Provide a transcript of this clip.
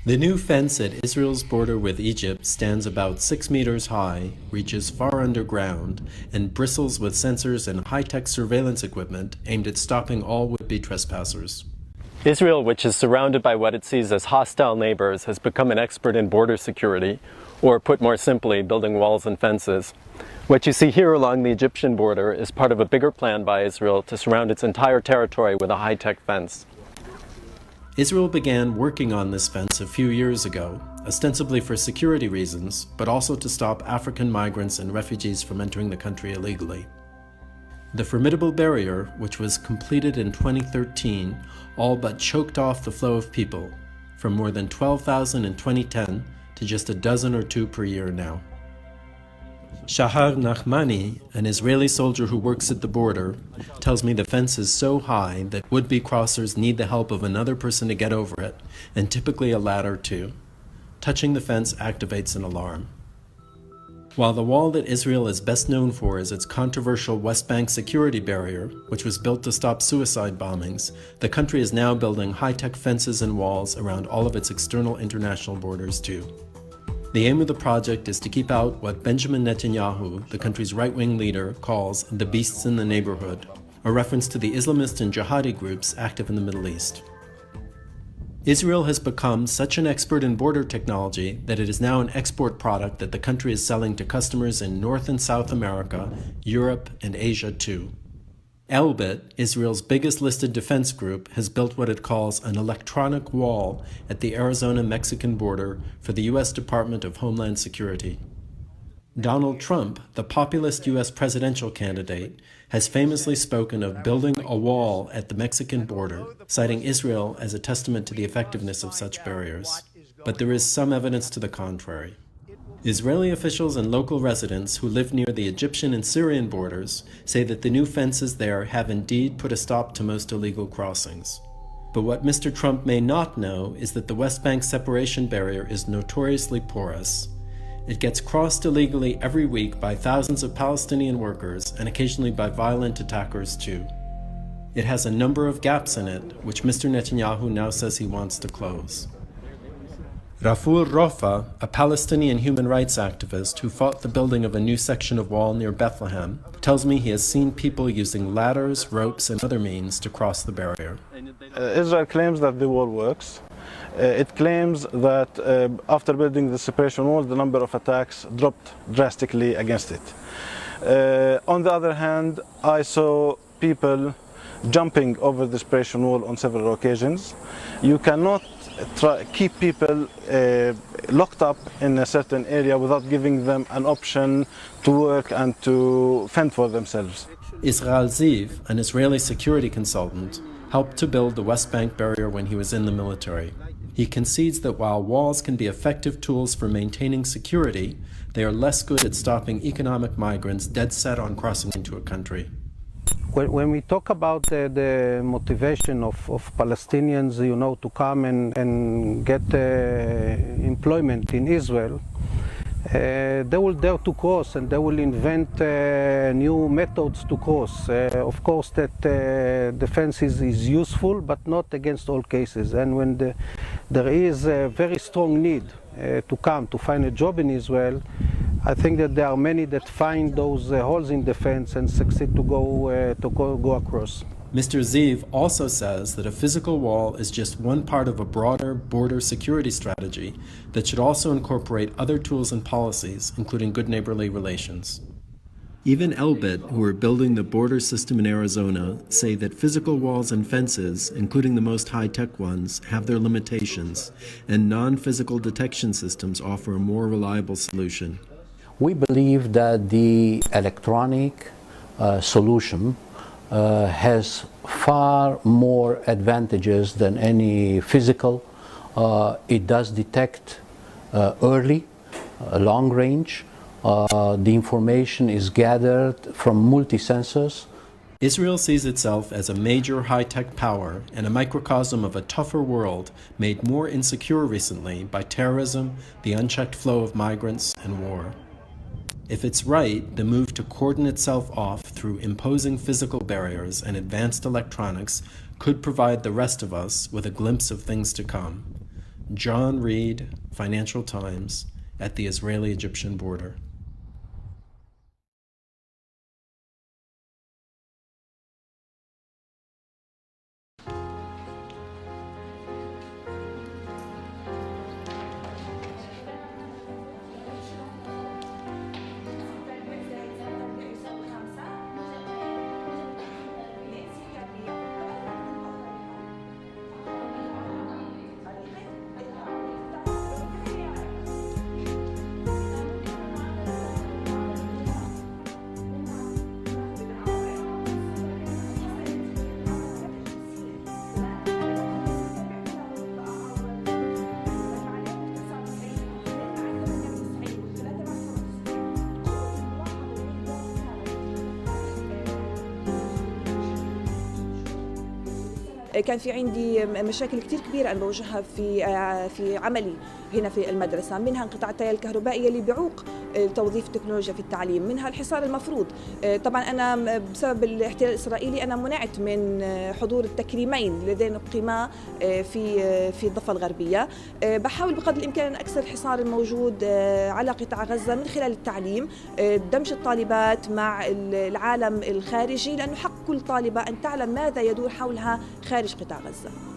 The new fence at Israel's border with Egypt stands about 6 meters high, reaches far underground, and bristles with sensors and high-tech surveillance equipment aimed at stopping all would-be trespassers. Israel, which is surrounded by what it sees as hostile neighbors, has become an expert in border security, or put more simply, building walls and fences. What you see here along the Egyptian border is part of a bigger plan by Israel to surround its entire territory with a high-tech fence. Israel began working on this fence a few years ago, ostensibly for security reasons, but also to stop African migrants and refugees from entering the country illegally. The formidable barrier, which was completed in 2013, all but choked off the flow of people, from more than 12,000 in 2010 to just a dozen or two per year now. Shahar Nachmani, an Israeli soldier who works at the border, tells me the fence is so high that would-be crossers need the help of another person to get over it, and typically a ladder too. Touching the fence activates an alarm. While the wall that Israel is best known for is its controversial West Bank security barrier, which was built to stop suicide bombings, the country is now building high-tech fences and walls around all of its external international borders too. The aim of the project is to keep out what Benjamin Netanyahu, the country's right-wing leader, calls the beasts in the neighborhood, a reference to the Islamist and jihadi groups active in the Middle East. Israel has become such an expert in border technology that it is now an export product that the country is selling to customers in North and South America, Europe, and Asia too. Elbit, Israel's biggest listed defense group, has built what it calls an electronic wall at the Arizona-Mexican border for the U.S. Department of Homeland Security. Donald Trump, the populist U.S. presidential candidate, has famously spoken of building a wall at the Mexican border, citing Israel as a testament to the effectiveness of such barriers. But there is some evidence to the contrary. Israeli officials and local residents who live near the Egyptian and Syrian borders say that the new fences there have indeed put a stop to most illegal crossings. But what Mr. Trump may not know is that the West Bank separation barrier is notoriously porous. It gets crossed illegally every week by thousands of Palestinian workers and occasionally by violent attackers too. It has a number of gaps in it, which Mr. Netanyahu now says he wants to close. Raful Rofa, a Palestinian human rights activist who fought the building of a new section of wall near Bethlehem, tells me he has seen people using ladders, ropes, and other means to cross the barrier. Israel claims that the wall works. It claims that after building the separation wall, the number of attacks dropped drastically against it. On the other hand, I saw people jumping over the separation wall on several occasions. You cannot keep people locked up in a certain area without giving them an option to work and to fend for themselves. Israel Ziv, an Israeli security consultant, helped to build the West Bank barrier when he was in the military. He concedes that while walls can be effective tools for maintaining security, they are less good at stopping economic migrants dead set on crossing into a country. When we talk about the motivation of Palestinians, to come and get employment in Israel, they will dare to cross and they will invent new methods to cross. Of course, that the fence is useful, but not against all cases. And when there is a very strong need to come to find a job in Israel, I think that there are many that find those holes in the fence and succeed to go across. Mr. Ziv also says that a physical wall is just one part of a broader border security strategy that should also incorporate other tools and policies, including good neighborly relations. Even Elbit, who are building the border system in Arizona, say that physical walls and fences, including the most high-tech ones, have their limitations, and non-physical detection systems offer a more reliable solution. We believe that the electronic solution has far more advantages than any physical. It does detect early, long range. The information is gathered from multi-sensors. Israel sees itself as a major high-tech power and a microcosm of a tougher world made more insecure recently by terrorism, the unchecked flow of migrants, and war. If it's right, the move to cordon itself off through imposing physical barriers and advanced electronics could provide the rest of us with a glimpse of things to come. John Reed, Financial Times, at the Israeli-Egyptian border. كان في عندي مشاكل كثير كبيرة أنا بواجهها في عملي هنا في المدرسة، منها انقطاع التيار الكهربائي اللي بيعوق توظيف التكنولوجيا في التعليم، منها الحصار المفروض. طبعا أنا بسبب الاحتلال الإسرائيلي أنا منعت من حضور التكريمين اللذين أقيما في الضفة الغربية. بحاول بقدر الإمكان أن أكسر الحصار الموجود على قطاع غزة من خلال التعليم، دمج الطالبات مع العالم الخارجي، لأنه حق كل طالبة أن تعلم ماذا يدور حولها خارج قطاع غزة.